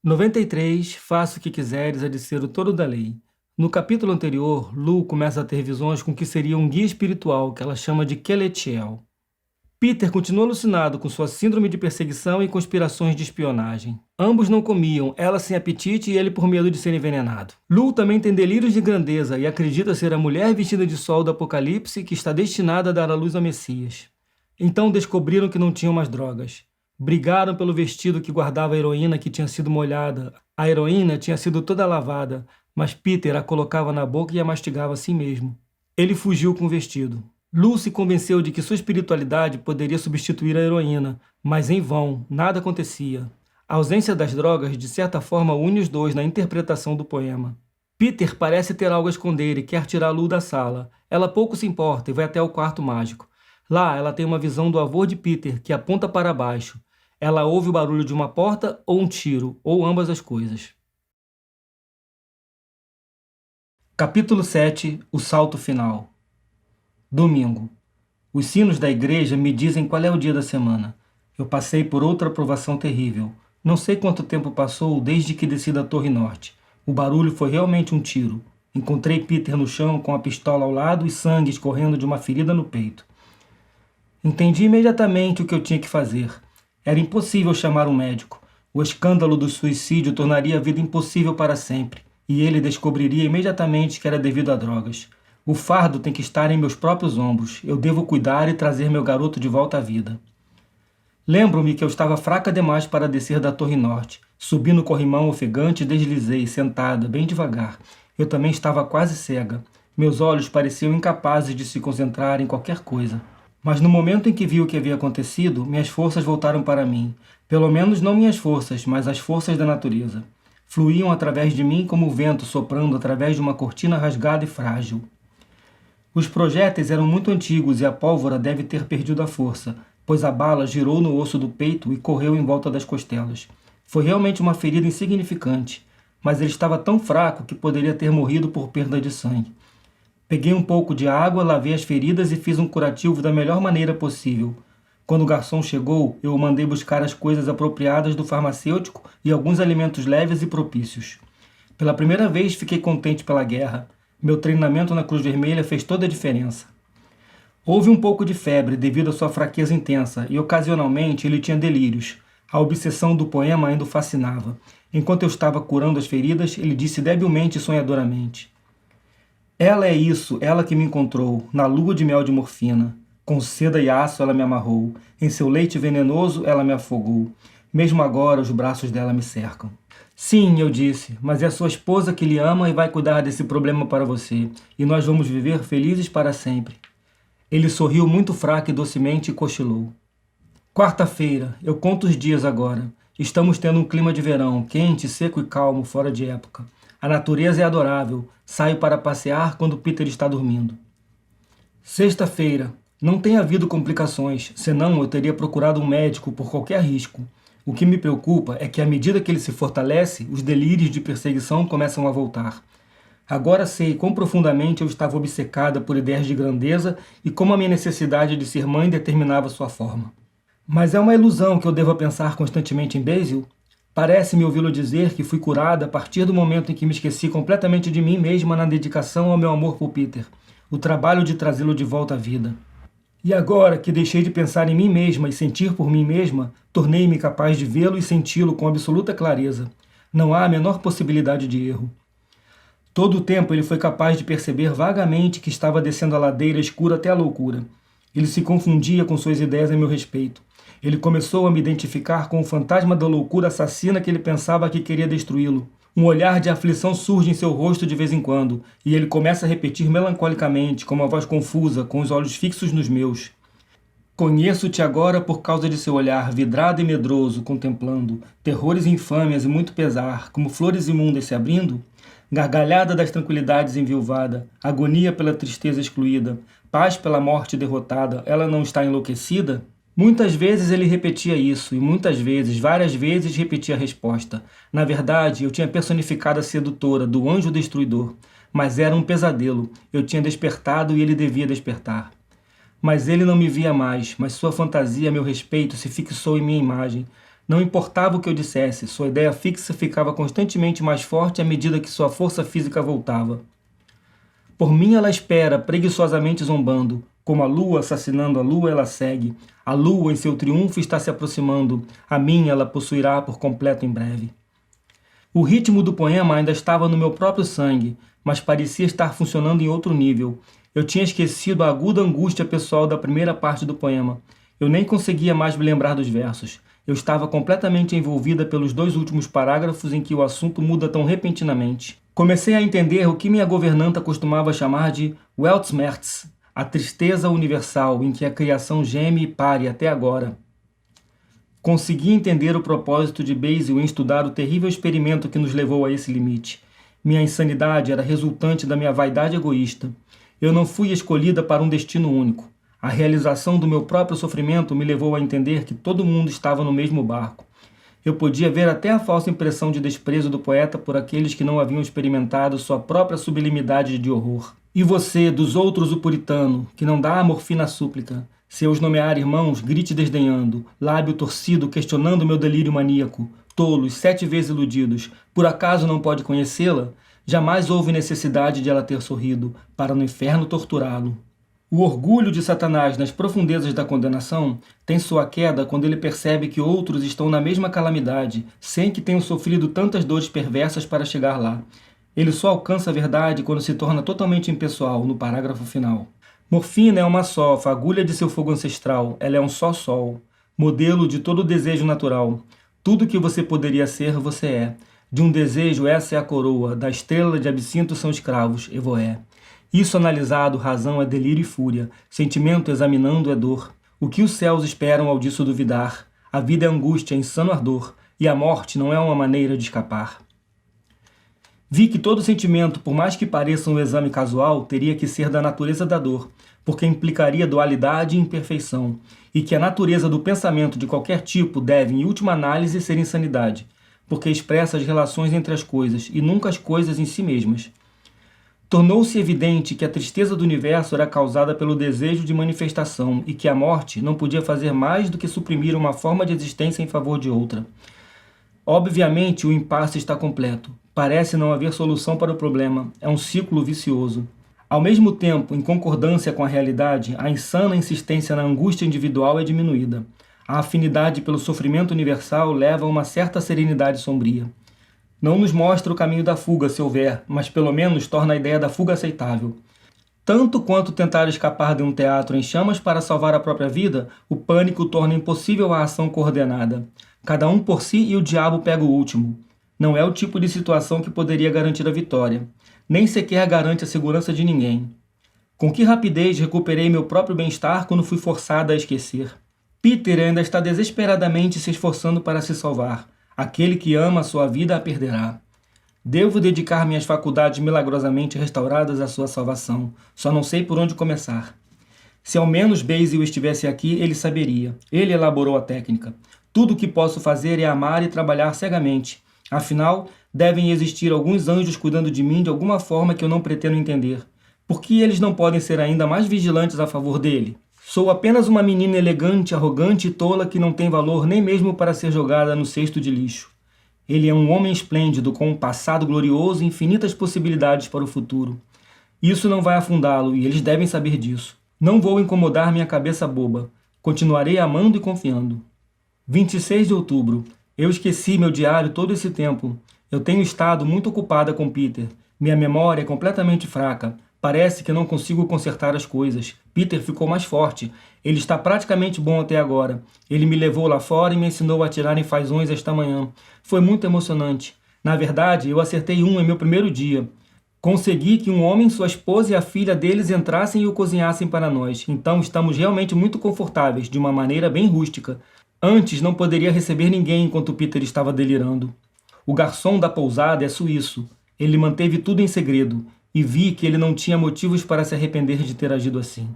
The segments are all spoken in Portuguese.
93. Faça o que quiseres, há de ser o todo da lei. No capítulo anterior, Lu começa a ter visões com o que seria um guia espiritual, que ela chama de Keletiel. Peter continua alucinado com sua síndrome de perseguição e conspirações de espionagem. Ambos não comiam, ela sem apetite e ele por medo de ser envenenado. Lu também tem delírios de grandeza e acredita ser a mulher vestida de sol do Apocalipse que está destinada a dar à luz ao Messias. Então descobriram que não tinham mais drogas. Brigaram pelo vestido que guardava a heroína que tinha sido molhada. A heroína tinha sido toda lavada, mas Peter a colocava na boca e a mastigava assim mesmo. Ele fugiu com o vestido. Lu se convenceu de que sua espiritualidade poderia substituir a heroína, mas em vão, nada acontecia. A ausência das drogas, de certa forma, une os dois na interpretação do poema. Peter parece ter algo a esconder e quer tirar Lu da sala. Ela pouco se importa e vai até o quarto mágico. Lá, ela tem uma visão do avô de Peter, que aponta para baixo. Ela ouve o barulho de uma porta ou um tiro, ou ambas as coisas. Capítulo 7. O salto final. Domingo. Os sinos da igreja me dizem qual é o dia da semana. Eu passei por outra provação terrível. Não sei quanto tempo passou desde que desci da Torre Norte. O barulho foi realmente um tiro. Encontrei Peter no chão com a pistola ao lado e sangue escorrendo de uma ferida no peito. Entendi imediatamente o que eu tinha que fazer. Era impossível chamar um médico. O escândalo do suicídio tornaria a vida impossível para sempre, e ele descobriria imediatamente que era devido a drogas. O fardo tem que estar em meus próprios ombros. Eu devo cuidar e trazer meu garoto de volta à vida. Lembro-me que eu estava fraca demais para descer da Torre Norte. Subi no corrimão ofegante e deslizei, sentada, bem devagar. Eu também estava quase cega. Meus olhos pareciam incapazes de se concentrar em qualquer coisa. Mas no momento em que vi o que havia acontecido, minhas forças voltaram para mim. Pelo menos não minhas forças, mas as forças da natureza. Fluíam através de mim como o vento soprando através de uma cortina rasgada e frágil. Os projéteis eram muito antigos e a pólvora deve ter perdido a força, pois a bala girou no osso do peito e correu em volta das costelas. Foi realmente uma ferida insignificante, mas ele estava tão fraco que poderia ter morrido por perda de sangue. Peguei um pouco de água, lavei as feridas e fiz um curativo da melhor maneira possível. Quando o garçom chegou, eu o mandei buscar as coisas apropriadas do farmacêutico e alguns alimentos leves e propícios. Pela primeira vez fiquei contente pela guerra. Meu treinamento na Cruz Vermelha fez toda a diferença. Houve um pouco de febre devido à sua fraqueza intensa e ocasionalmente ele tinha delírios. A obsessão do poema ainda o fascinava. Enquanto eu estava curando as feridas, ele disse debilmente e sonhadoramente: "Ela é isso, ela que me encontrou, na lua de mel de morfina. Com seda e aço ela me amarrou, em seu leite venenoso ela me afogou. Mesmo agora os braços dela me cercam." "Sim", eu disse, "mas é sua esposa que lhe ama e vai cuidar desse problema para você, e nós vamos viver felizes para sempre." Ele sorriu muito fraco e docemente e cochilou. Quarta-feira, eu conto os dias agora. Estamos tendo um clima de verão, quente, seco e calmo, fora de época. A natureza é adorável. Saio para passear quando Peter está dormindo. Sexta-feira. Não tem havido complicações, senão eu teria procurado um médico por qualquer risco. O que me preocupa é que à medida que ele se fortalece, os delírios de perseguição começam a voltar. Agora sei quão profundamente eu estava obcecada por ideias de grandeza e como a minha necessidade de ser mãe determinava sua forma. Mas é uma ilusão que eu deva pensar constantemente em Basil? Parece-me ouvi-lo dizer que fui curada a partir do momento em que me esqueci completamente de mim mesma na dedicação ao meu amor por Peter, o trabalho de trazê-lo de volta à vida. E agora que deixei de pensar em mim mesma e sentir por mim mesma, tornei-me capaz de vê-lo e senti-lo com absoluta clareza. Não há a menor possibilidade de erro. Todo o tempo ele foi capaz de perceber vagamente que estava descendo a ladeira escura até a loucura. Ele se confundia com suas ideias a meu respeito. Ele começou a me identificar com o fantasma da loucura assassina que ele pensava que queria destruí-lo. Um olhar de aflição surge em seu rosto de vez em quando, e ele começa a repetir melancolicamente, com uma voz confusa, com os olhos fixos nos meus: "Conheço-te agora por causa de seu olhar vidrado e medroso, contemplando terrores infâmias e muito pesar, como flores imundas se abrindo. Gargalhada das tranquilidades enviuvada, agonia pela tristeza excluída, paz pela morte derrotada, ela não está enlouquecida?" Muitas vezes ele repetia isso, e muitas vezes, várias vezes, repetia a resposta. Na verdade, eu tinha personificado a sedutora, do anjo destruidor. Mas era um pesadelo. Eu tinha despertado e ele devia despertar. Mas ele não me via mais, mas sua fantasia a meu respeito se fixou em minha imagem. Não importava o que eu dissesse, sua ideia fixa ficava constantemente mais forte à medida que sua força física voltava. Por mim ela espera, preguiçosamente zombando. Como a lua assassinando a lua, ela segue. A lua, em seu triunfo, está se aproximando. A mim ela possuirá por completo em breve. O ritmo do poema ainda estava no meu próprio sangue, mas parecia estar funcionando em outro nível. Eu tinha esquecido a aguda angústia pessoal da primeira parte do poema. Eu nem conseguia mais me lembrar dos versos. Eu estava completamente envolvida pelos 2 últimos parágrafos em que o assunto muda tão repentinamente. Comecei a entender o que minha governanta costumava chamar de Weltschmerz, a tristeza universal em que a criação geme e pare até agora. Consegui entender o propósito de Basil em estudar o terrível experimento que nos levou a esse limite. Minha insanidade era resultante da minha vaidade egoísta. Eu não fui escolhida para um destino único. A realização do meu próprio sofrimento me levou a entender que todo mundo estava no mesmo barco. Eu podia ver até a falsa impressão de desprezo do poeta por aqueles que não haviam experimentado sua própria sublimidade de horror. E você, dos outros o puritano, que não dá a morfina à súplica, se eu os nomear irmãos, grite desdenhando, lábio torcido questionando meu delírio maníaco, tolos, 7 vezes iludidos, por acaso não pode conhecê-la? Jamais houve necessidade de ela ter sorrido, para no inferno torturá-lo. O orgulho de Satanás nas profundezas da condenação tem sua queda quando ele percebe que outros estão na mesma calamidade, sem que tenham sofrido tantas dores perversas para chegar lá. Ele só alcança a verdade quando se torna totalmente impessoal, no parágrafo final. Morfina é uma só, fagulha de seu fogo ancestral, ela é um só sol, modelo de todo desejo natural. Tudo que você poderia ser, você é. De um desejo, essa é a coroa, da estrela de absinto são escravos, Evoé. Isso analisado, razão é delírio e fúria, sentimento examinando é dor. O que os céus esperam ao disso duvidar? A vida é angústia, insano ardor, e a morte não é uma maneira de escapar. Vi que todo sentimento, por mais que pareça um exame casual, teria que ser da natureza da dor, porque implicaria dualidade e imperfeição, e que a natureza do pensamento de qualquer tipo deve, em última análise, ser insanidade, porque expressa as relações entre as coisas e nunca as coisas em si mesmas. Tornou-se evidente que a tristeza do universo era causada pelo desejo de manifestação e que a morte não podia fazer mais do que suprimir uma forma de existência em favor de outra. Obviamente, o impasse está completo. Parece não haver solução para o problema. É um ciclo vicioso. Ao mesmo tempo, em concordância com a realidade, a insana insistência na angústia individual é diminuída. A afinidade pelo sofrimento universal leva a uma certa serenidade sombria. Não nos mostra o caminho da fuga, se houver, mas pelo menos torna a ideia da fuga aceitável. Tanto quanto tentar escapar de um teatro em chamas para salvar a própria vida, o pânico torna impossível a ação coordenada. Cada um por si e o diabo pega o último. Não é o tipo de situação que poderia garantir a vitória. Nem sequer garante a segurança de ninguém. Com que rapidez recuperei meu próprio bem-estar quando fui forçada a esquecer. Peter ainda está desesperadamente se esforçando para se salvar. Aquele que ama a sua vida a perderá. Devo dedicar minhas faculdades milagrosamente restauradas à sua salvação. Só não sei por onde começar. Se ao menos Basil estivesse aqui, ele saberia. Ele elaborou a técnica. Tudo o que posso fazer é amar e trabalhar cegamente. Afinal, devem existir alguns anjos cuidando de mim de alguma forma que eu não pretendo entender. Por que eles não podem ser ainda mais vigilantes a favor dele? Sou apenas uma menina elegante, arrogante e tola que não tem valor nem mesmo para ser jogada no cesto de lixo. Ele é um homem esplêndido, com um passado glorioso e infinitas possibilidades para o futuro. Isso não vai afundá-lo e eles devem saber disso. Não vou incomodar minha cabeça boba. Continuarei amando e confiando. 26 de outubro. Eu esqueci meu diário todo esse tempo. Eu tenho estado muito ocupada com Peter. Minha memória é completamente fraca. Parece que não consigo consertar as coisas. Peter ficou mais forte. Ele está praticamente bom até agora. Ele me levou lá fora e me ensinou a atirar em fazões esta manhã. Foi muito emocionante. Na verdade, eu acertei um em meu primeiro dia. Consegui que um homem, sua esposa e a filha deles entrassem e o cozinhassem para nós. Então estamos realmente muito confortáveis, de uma maneira bem rústica. Antes não poderia receber ninguém enquanto Peter estava delirando. O garçom da pousada é suíço. Ele manteve tudo em segredo. E vi que ele não tinha motivos para se arrepender de ter agido assim.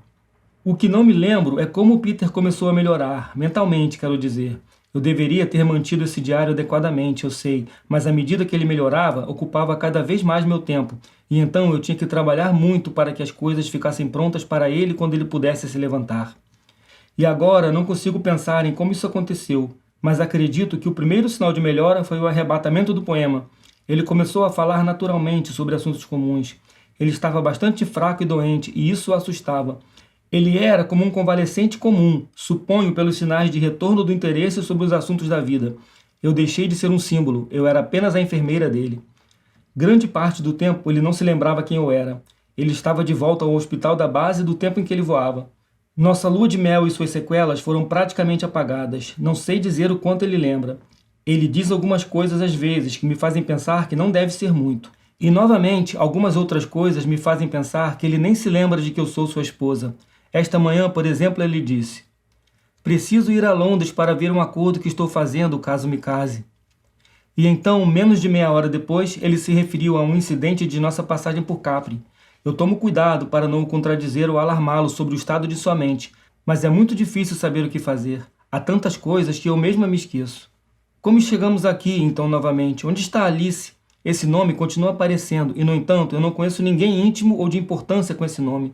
O que não me lembro é como Peter começou a melhorar, mentalmente, quero dizer. Eu deveria ter mantido esse diário adequadamente, eu sei, mas à medida que ele melhorava, ocupava cada vez mais meu tempo, e então eu tinha que trabalhar muito para que as coisas ficassem prontas para ele quando ele pudesse se levantar. E agora não consigo pensar em como isso aconteceu. mas acredito que o primeiro sinal de melhora foi o arrebatamento do poema. Ele começou a falar naturalmente sobre assuntos comuns. Ele estava bastante fraco e doente, e isso o assustava. Ele era como um convalescente comum, suponho pelos sinais de retorno do interesse sobre os assuntos da vida. Eu deixei de ser um símbolo, eu era apenas a enfermeira dele. Grande parte do tempo ele não se lembrava quem eu era. Ele estava de volta ao hospital da base do tempo em que ele voava. Nossa lua de mel e suas sequelas foram praticamente apagadas. Não sei dizer o quanto ele lembra. Ele diz algumas coisas às vezes que me fazem pensar que não deve ser muito. E novamente, algumas outras coisas me fazem pensar que ele nem se lembra de que eu sou sua esposa. Esta manhã, por exemplo, ele disse: "Preciso ir a Londres para ver um acordo que estou fazendo caso me case." E então, menos de meia hora depois, ele se referiu a um incidente de nossa passagem por Capri. Eu tomo cuidado para não o contradizer ou alarmá-lo sobre o estado de sua mente, mas é muito difícil saber o que fazer. Há tantas coisas que eu mesma me esqueço. Como chegamos aqui, então, novamente? Onde está Alice? Esse nome continua aparecendo, e, no entanto, eu não conheço ninguém íntimo ou de importância com esse nome.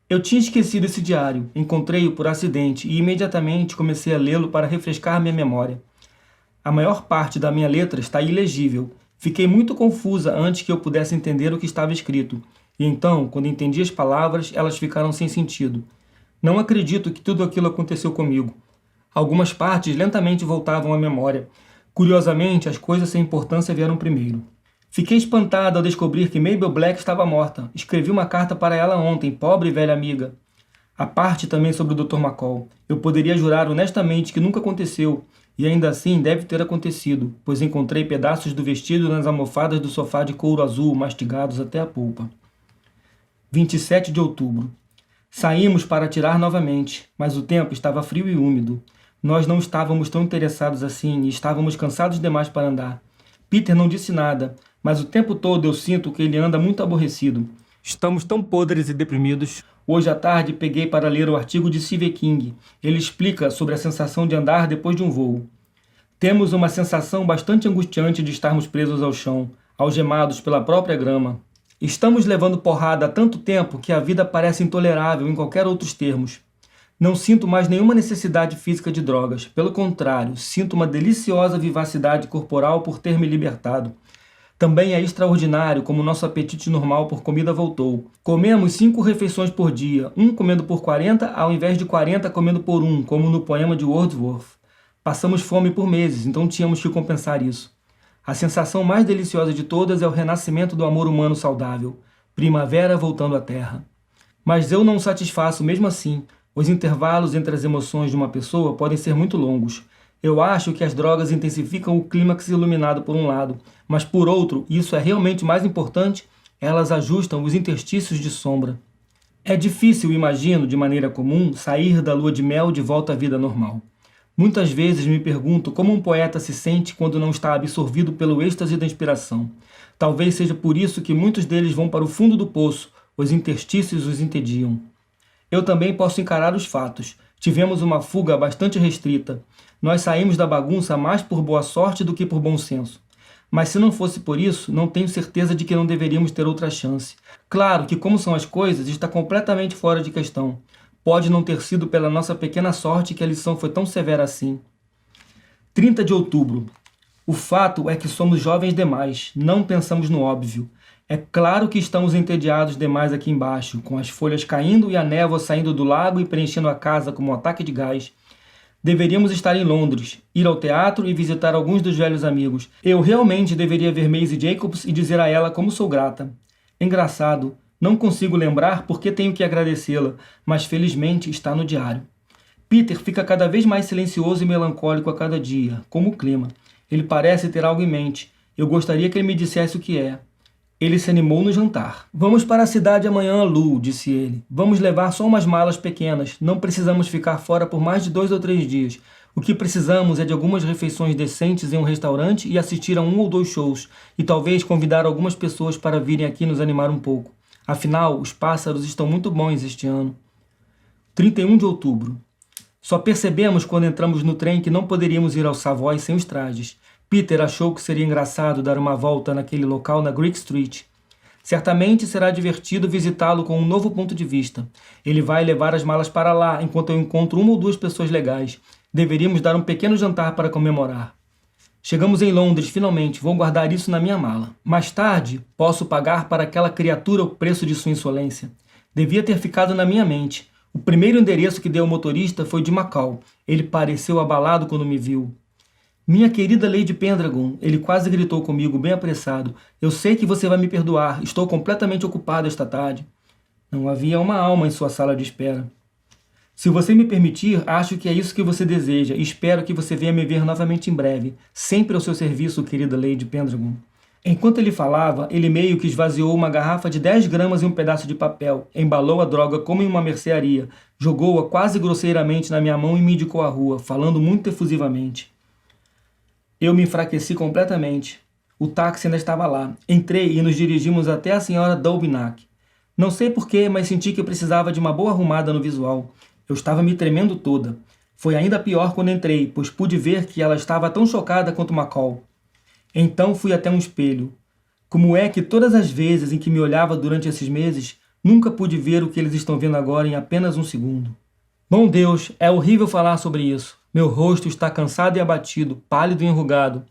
Eu tinha esquecido esse diário, encontrei-o por acidente e imediatamente comecei a lê-lo para refrescar minha memória. A maior parte da minha letra está ilegível. Fiquei muito confusa antes que eu pudesse entender o que estava escrito. E então, quando entendi as palavras, elas ficaram sem sentido. Não acredito que tudo aquilo aconteceu comigo. Algumas partes lentamente voltavam à memória. Curiosamente, as coisas sem importância vieram primeiro. Fiquei espantada ao descobrir que Mabel Black estava morta. Escrevi uma carta para ela ontem, pobre e velha amiga. A parte também sobre o Dr. McCall. Eu poderia jurar honestamente que nunca aconteceu, e ainda assim deve ter acontecido, pois encontrei pedaços do vestido nas almofadas do sofá de couro azul mastigados até a polpa. 27 de outubro. Saímos para atirar novamente, mas o tempo estava frio e úmido. Nós não estávamos tão interessados assim e estávamos cansados demais para andar. Peter não disse nada, mas o tempo todo eu sinto que ele anda muito aborrecido. Estamos tão podres e deprimidos. Hoje à tarde peguei para ler o artigo de Stephen King. Ele explica sobre a sensação de andar depois de um voo. Temos uma sensação bastante angustiante de estarmos presos ao chão, algemados pela própria grama. Estamos levando porrada há tanto tempo que a vida parece intolerável em qualquer outros termos. Não sinto mais nenhuma necessidade física de drogas. Pelo contrário, sinto uma deliciosa vivacidade corporal por ter me libertado. Também é extraordinário como nosso apetite normal por comida voltou. Comemos 5 refeições por dia, um comendo por 40 ao invés de 40 comendo por um, como no poema de Wordsworth. Passamos fome por meses, então tínhamos que compensar isso. A sensação mais deliciosa de todas é o renascimento do amor humano saudável. Primavera voltando à terra. Mas eu não o satisfaço mesmo assim. Os intervalos entre as emoções de uma pessoa podem ser muito longos. Eu acho que as drogas intensificam o clímax iluminado por um lado, mas por outro, e isso é realmente mais importante, elas ajustam os interstícios de sombra. É difícil, imagino, de maneira comum, sair da lua de mel de volta à vida normal. Muitas vezes me pergunto como um poeta se sente quando não está absorvido pelo êxtase da inspiração. Talvez seja por isso que muitos deles vão para o fundo do poço, os interstícios os entediam. Eu também posso encarar os fatos. Tivemos uma fuga bastante restrita. Nós saímos da bagunça mais por boa sorte do que por bom senso. Mas se não fosse por isso, não tenho certeza de que não deveríamos ter outra chance. Claro que como são as coisas, está completamente fora de questão. Pode não ter sido pela nossa pequena sorte que a lição foi tão severa assim. 30 de outubro. O fato é que somos jovens demais, não pensamos no óbvio. É claro que estamos entediados demais aqui embaixo, com as folhas caindo e a névoa saindo do lago e preenchendo a casa como um ataque de gás. Deveríamos estar em Londres, ir ao teatro e visitar alguns dos velhos amigos. Eu realmente deveria ver Maisie Jacobs e dizer a ela como sou grata. Engraçado, não consigo lembrar porque tenho que agradecê-la, mas felizmente está no diário. Peter fica cada vez mais silencioso e melancólico a cada dia, como o clima. Ele parece ter algo em mente. Eu gostaria que ele me dissesse o que é. Ele se animou no jantar. Vamos para a cidade amanhã, Lu, disse ele. Vamos levar só umas malas pequenas. Não precisamos ficar fora por mais de 2 ou 3 dias. O que precisamos é de algumas refeições decentes em um restaurante e assistir a 1 ou 2 shows. E talvez convidar algumas pessoas para virem aqui nos animar um pouco. Afinal, os pássaros estão muito bons este ano. 31 de outubro. Só percebemos quando entramos no trem que não poderíamos ir ao Savoy sem os trajes. Peter achou que seria engraçado dar uma volta naquele local na Greek Street. Certamente será divertido visitá-lo com um novo ponto de vista. Ele vai levar as malas para lá, enquanto eu encontro 1 ou 2 pessoas legais. Deveríamos dar um pequeno jantar para comemorar. Chegamos em Londres, finalmente. Vou guardar isso na minha mala. Mais tarde, posso pagar para aquela criatura o preço de sua insolência. Devia ter ficado na minha mente. O primeiro endereço que deu ao motorista foi de Macau. Ele pareceu abalado quando me viu. Minha querida Lady Pendragon, ele quase gritou comigo, bem apressado. Eu sei que você vai me perdoar. Estou completamente ocupado esta tarde. Não havia uma alma em sua sala de espera. Se você me permitir, acho que é isso que você deseja e espero que você venha me ver novamente em breve. Sempre ao seu serviço, querida Lady Pendragon. Enquanto ele falava, ele meio que esvaziou uma garrafa de 10 gramas em um pedaço de papel, embalou a droga como em uma mercearia, jogou-a quase grosseiramente na minha mão e me indicou a rua, falando muito efusivamente. Eu me enfraqueci completamente. O táxi ainda estava lá. Entrei e nos dirigimos até a senhora Daubignac. Não sei porquê, mas senti que eu precisava de uma boa arrumada no visual. Eu estava me tremendo toda. Foi ainda pior quando entrei, pois pude ver que ela estava tão chocada quanto Macau. Então fui até um espelho. Como é que todas as vezes em que me olhava durante esses meses, nunca pude ver o que eles estão vendo agora em apenas um segundo? Bom Deus, é horrível falar sobre isso. Meu rosto está cansado e abatido, pálido e enrugado.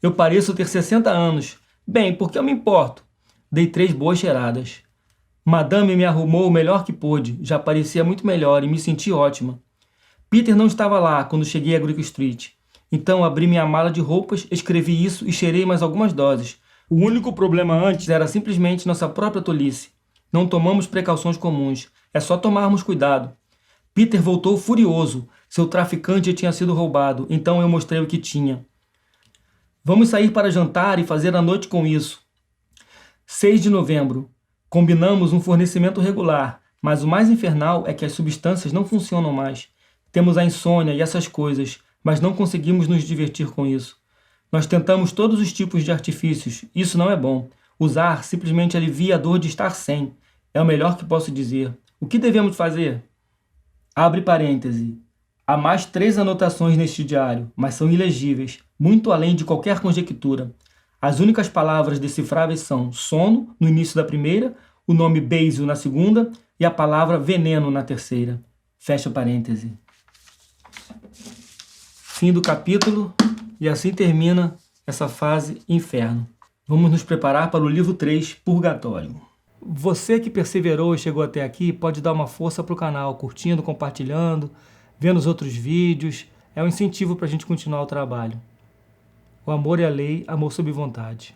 Eu pareço ter 60 anos. Bem, por que eu me importo? Dei 3 boas cheiradas. Madame me arrumou o melhor que pôde, já parecia muito melhor e me senti ótima. Peter não estava lá quando cheguei a Greek Street. Então abri minha mala de roupas, escrevi isso e cheirei mais algumas doses. O único problema antes era simplesmente nossa própria tolice. Não tomamos precauções comuns, é só tomarmos cuidado. Peter voltou furioso. Seu traficante tinha sido roubado, então eu mostrei o que tinha. Vamos sair para jantar e fazer a noite com isso. 6 de novembro. Combinamos um fornecimento regular, mas o mais infernal é que as substâncias não funcionam mais. Temos a insônia e essas coisas, mas não conseguimos nos divertir com isso. Nós tentamos todos os tipos de artifícios, isso não é bom. Usar simplesmente alivia a dor de estar sem. É o melhor que posso dizer. O que devemos fazer? Abre parêntese. Há mais 3 anotações neste diário, mas são ilegíveis, muito além de qualquer conjectura. As únicas palavras decifráveis são sono, no início da primeira, o nome Basil na segunda e a palavra veneno na terceira. Fecha parêntese. Fim do capítulo, e assim termina essa fase inferno. Vamos nos preparar para o livro 3, Purgatório. Você que perseverou e chegou até aqui pode dar uma força para o canal, curtindo, compartilhando, vendo os outros vídeos. É um incentivo para a gente continuar o trabalho. O amor é a lei, amor sob vontade.